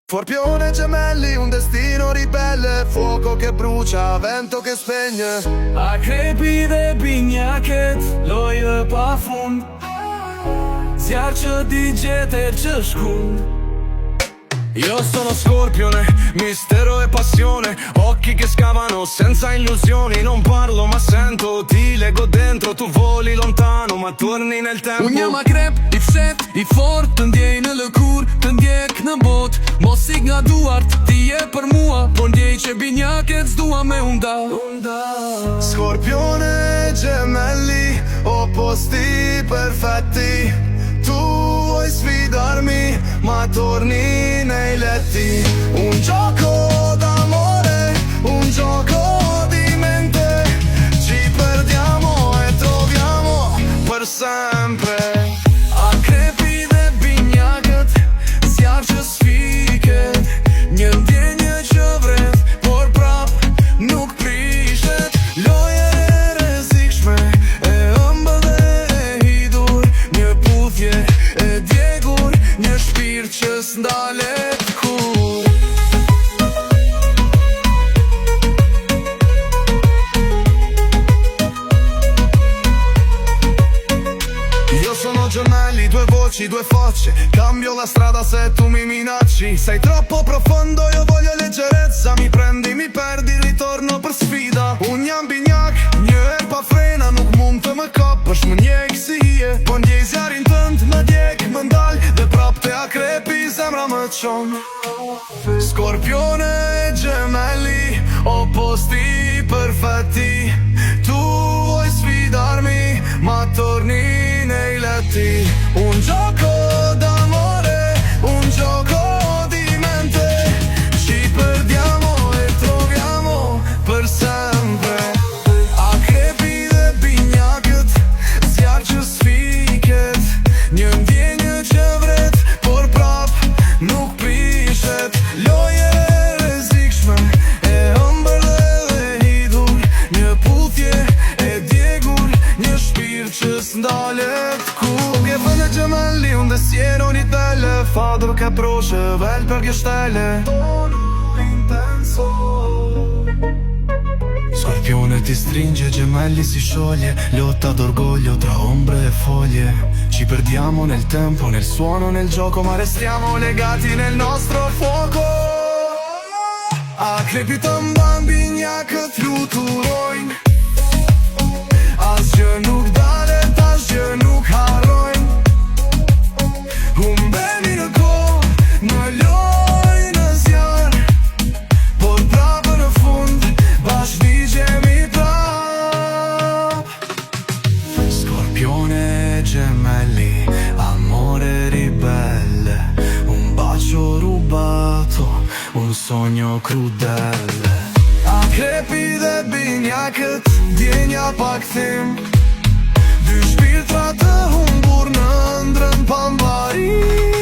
Scorpione gemelli, un destino ribelle, fuoco che brucia, vento che spegne. Akrepi dhe binjaket, lojë pa fund, zjarë që di gjeter që shkund. Io sono Scorpione, mistero e passione, occhi che scavano senza illusioni. Non parlo ma sento, ti leggo dentro, tu voli lontano ma torni nel tempo. Unë jam akrep, i fshet, i fort, të ndjej në lëkur, të ndjek në bot. Mos ik nga duart, ti je për mua, po ndjej që binjaket s'dua me unda. Scorpione gemelli, opposti perfetti. Tu vuoi sfidarmi, ma torni nei letti. Un gioco d'amore, un gioco di mente. Ci perdiamo e troviamo per sempre. Akrepi dhe binjaket, zjarë që sfiket, një ndjenjë që vret, por prap nuk prishet. Loje e rrezikshme, e ëmbël dhe e hidur, një puthje e djegur, një shpirt që s'ndalet kur. Io sono gemelli, due voci, due facce. Cambio la strada se tu mi minacci. Sei troppo profondo, io voglio leggerezza. Mi prendi, mi perdi, ritorno për sfida. Unë jam binjak, një herë pa frena. Nuk mund të më kapësh, më njek si hije. Po ndjej zjarin tënd, më djek, më ndal. Dhe prap te akrepi, zemra më qon. Scorpione gemelli, opposti perfetti. Tu vuoi sfidarmi, ma torni nei letti. Un gioco d'amore, un gioco di mente. Ci perdiamo e troviamo per sempre. Akrepi dhe binjaket, zjarë që sfiket, një ndjenjë që vret, por prap nuk prishet. Loje e rrezikshme, e ëmbël dhe hidur, një puthje e djegur, një shpirt që s'ndalet kur. Scorpione gemelli, un destino ribelle, fado che brucia, vel per che stelle. Tono intenso. Scorpione ti stringe, gemelli si scioglie, lotta d'orgoglio tra ombre e foglie. Ci perdiamo nel tempo, nel suono, nel gioco, ma restiamo legati nel nostro fuoco. Akrepi të mban binjakët fluturojnë, asgjë nuk dalet, asgjë nuk harrojnë. Humbemi në kohë, në lojë, në zjarë, por prapë në fund, bashkë digjemi prap. Scorpione gemelli, amore ribelle, un bacio rubato, un sogno crudele. Akrepi dhe binjakët, djenja pa kthim, dy shpirtra të humbur në ëndrën pa mbari.